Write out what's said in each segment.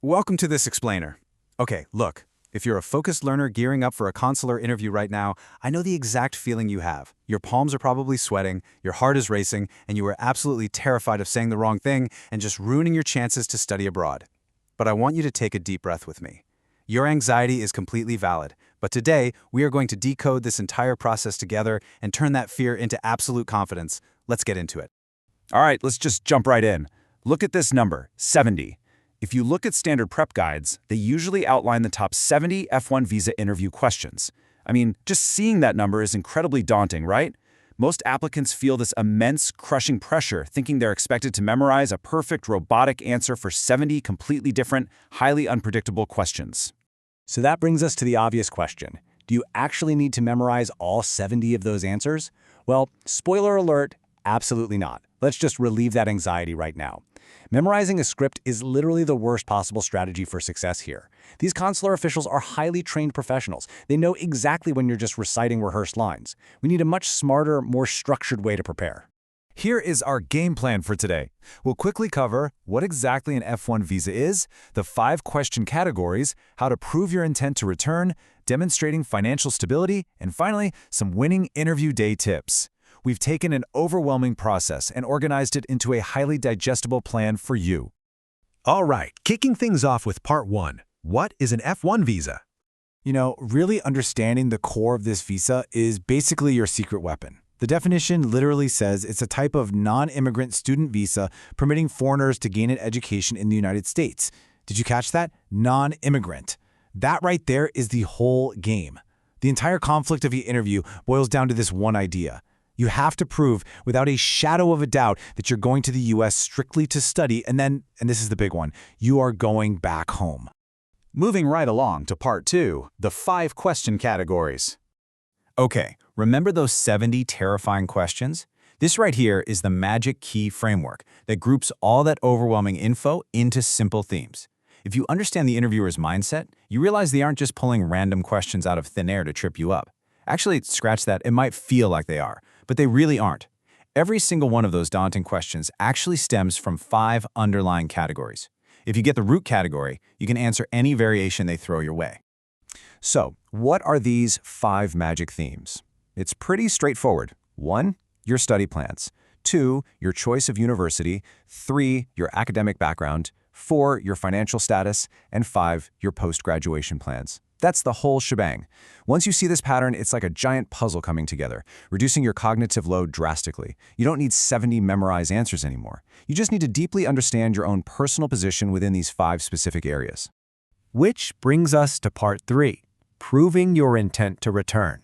Welcome to this explainer. Okay, look, if you're a focused learner gearing up for a consular interview right now, I know the exact feeling you have. Your palms are probably sweating, your heart is racing, and you are absolutely terrified of saying the wrong thing and just ruining your chances to study abroad. But I want you to take a deep breath with me. Your anxiety is completely valid, but today we are going to decode this entire process together and turn that fear into absolute confidence. Let's get into it. All right, let's just jump right in. Look at this number, 70. If you look at standard prep guides, they usually outline the top 70 F1 visa interview questions. I mean, just seeing that number is incredibly daunting, right? Most applicants feel this immense, crushing pressure, thinking they're expected to memorize a perfect robotic answer for 70 completely different, highly unpredictable questions. So that brings us to the obvious question. Do you actually need to memorize all 70 of those answers? Well, spoiler alert, absolutely not. Let's just relieve that anxiety right now. Memorizing a script is literally the worst possible strategy for success here. These consular officials are highly trained professionals. They know exactly when you're just reciting rehearsed lines. We need a much smarter, more structured way to prepare. Here is our game plan for today. We'll quickly cover what exactly an F1 visa is, the 5 question categories, how to prove your intent to return, demonstrating financial stability, and finally, some winning interview day tips. We've taken an overwhelming process and organized it into a highly digestible plan for you. All right, kicking things off with part 1. What is an F1 visa? Really understanding the core of this visa is basically your secret weapon. The definition literally says it's a type of non-immigrant student visa permitting foreigners to gain an education in the United States. Did you catch that? Non-immigrant. That right there is the whole game. The entire conflict of your interview boils down to this one idea. You have to prove without a shadow of a doubt that you're going to the U.S. strictly to study, and then, and this is the big one, you are going back home. Moving right along to part 2, the 5 question categories. Okay, remember those 70 terrifying questions? This right here is the magic key framework that groups all that overwhelming info into simple themes. If you understand the interviewer's mindset, you realize they aren't just pulling random questions out of thin air to trip you up. Actually, scratch that, it might feel like they are, but they really aren't. Every single one of those daunting questions actually stems from 5 underlying categories. If you get the root category, you can answer any variation they throw your way. So, what are these 5 magic themes? It's pretty straightforward. 1, your study plans. 2, your choice of university. 3, your academic background. 4, your financial status. And 5, your post-graduation plans. That's the whole shebang. Once you see this pattern, it's like a giant puzzle coming together, reducing your cognitive load drastically. You don't need 70 memorized answers anymore. You just need to deeply understand your own personal position within these 5 specific areas. Which brings us to part 3, proving your intent to return.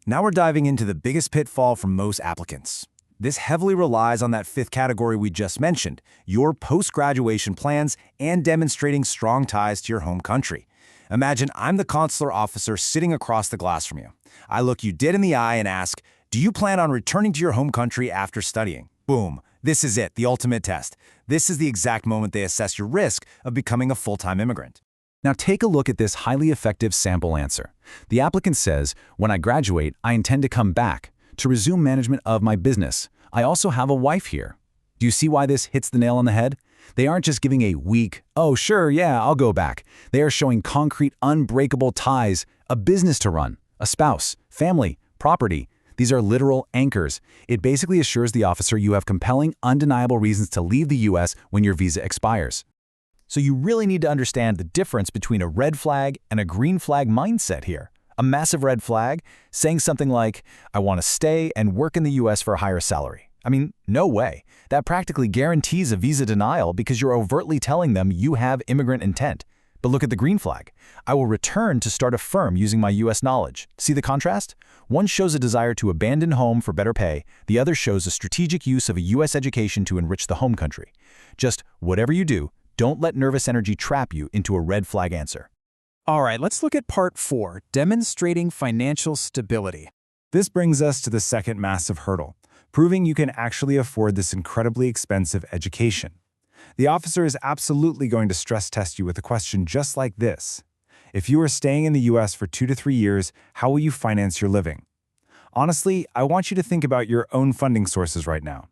Now we're diving into the biggest pitfall for most applicants. This heavily relies on that 5th category we just mentioned, your post-graduation plans and demonstrating strong ties to your home country. Imagine I'm the consular officer sitting across the glass from you. I look you dead in the eye and ask, do you plan on returning to your home country after studying? Boom. This is it, the ultimate test. This is the exact moment they assess your risk of becoming a full-time immigrant. Now take a look at this highly effective sample answer. The applicant says, when I graduate, I intend to come back to resume management of my business. I also have a wife here. Do you see why this hits the nail on the head? They aren't just giving a weak, oh sure, yeah, I'll go back. They are showing concrete, unbreakable ties, a business to run, a spouse, family, property. These are literal anchors. It basically assures the officer you have compelling, undeniable reasons to leave the U.S. when your visa expires. So you really need to understand the difference between a red flag and a green flag mindset here. A massive red flag, saying something like, I want to stay and work in the U.S. for a higher salary. I mean, no way. That practically guarantees a visa denial because you're overtly telling them you have immigrant intent. But look at the green flag. I will return to start a firm using my U.S. knowledge. See the contrast? One shows a desire to abandon home for better pay. The other shows a strategic use of a U.S. education to enrich the home country. Just whatever you do, don't let nervous energy trap you into a red flag answer. All right, let's look at part 4, demonstrating financial stability. This brings us to the second massive hurdle, proving you can actually afford this incredibly expensive education. The officer is absolutely going to stress test you with a question just like this. If you are staying in the U.S. for 2 to 3 years, how will you finance your living? Honestly, I want you to think about your own funding sources right now.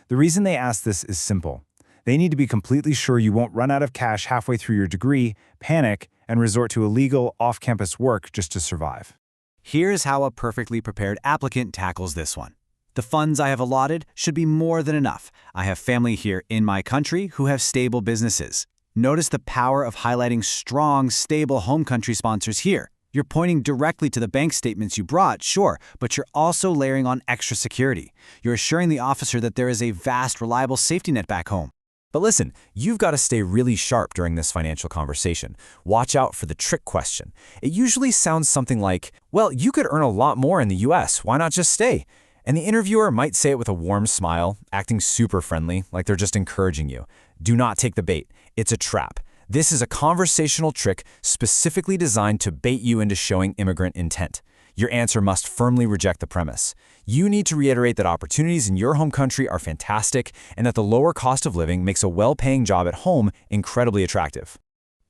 The reason they ask this is simple. They need to be completely sure you won't run out of cash halfway through your degree, panic, and resort to illegal, off-campus work just to survive. Here's how a perfectly prepared applicant tackles this one. The funds I have allotted should be more than enough. I have family here in my country who have stable businesses. Notice the power of highlighting strong, stable home country sponsors here. You're pointing directly to the bank statements you brought, sure, but you're also layering on extra security. You're assuring the officer that there is a vast, reliable safety net back home. But listen, you've got to stay really sharp during this financial conversation. Watch out for the trick question. It usually sounds something like, well, you could earn a lot more in the US, why not just stay? And the interviewer might say it with a warm smile, acting super friendly, like they're just encouraging you. Do not take the bait. It's a trap. This is a conversational trick specifically designed to bait you into showing immigrant intent. Your answer must firmly reject the premise. You need to reiterate that opportunities in your home country are fantastic and that the lower cost of living makes a well-paying job at home incredibly attractive.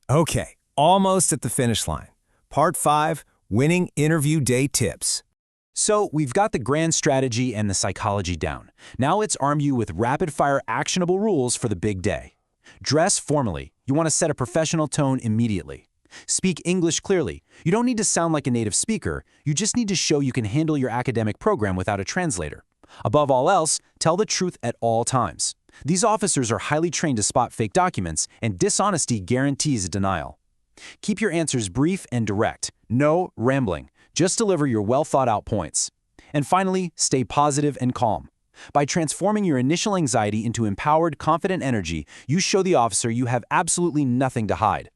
Okay, almost at the finish line. Part 5, Winning Interview Day Tips. So we've got the grand strategy and the psychology down. Now let's arm you with rapid-fire actionable rules for the big day. Dress formally. You want to set a professional tone immediately. Speak English clearly. You don't need to sound like a native speaker. You just need to show you can handle your academic program without a translator. Above all else, tell the truth at all times. These officers are highly trained to spot fake documents, and dishonesty guarantees a denial. Keep your answers brief and direct. No rambling. Just deliver your well-thought-out points. And finally, stay positive and calm. By transforming your initial anxiety into empowered, confident energy, you show the officer you have absolutely nothing to hide.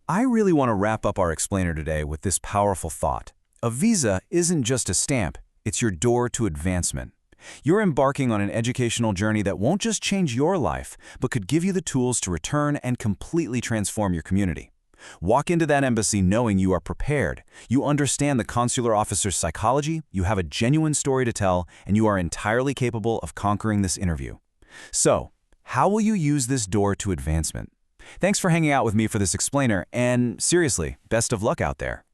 I really want to wrap up our explainer today with this powerful thought. A visa isn't just a stamp, it's your door to advancement. You're embarking on an educational journey that won't just change your life, but could give you the tools to return and completely transform your community. Walk into that embassy knowing you are prepared. You understand the consular officer's psychology, you have a genuine story to tell, and you are entirely capable of conquering this interview. So, how will you use this door to advancement? Thanks for hanging out with me for this explainer, and seriously, best of luck out there.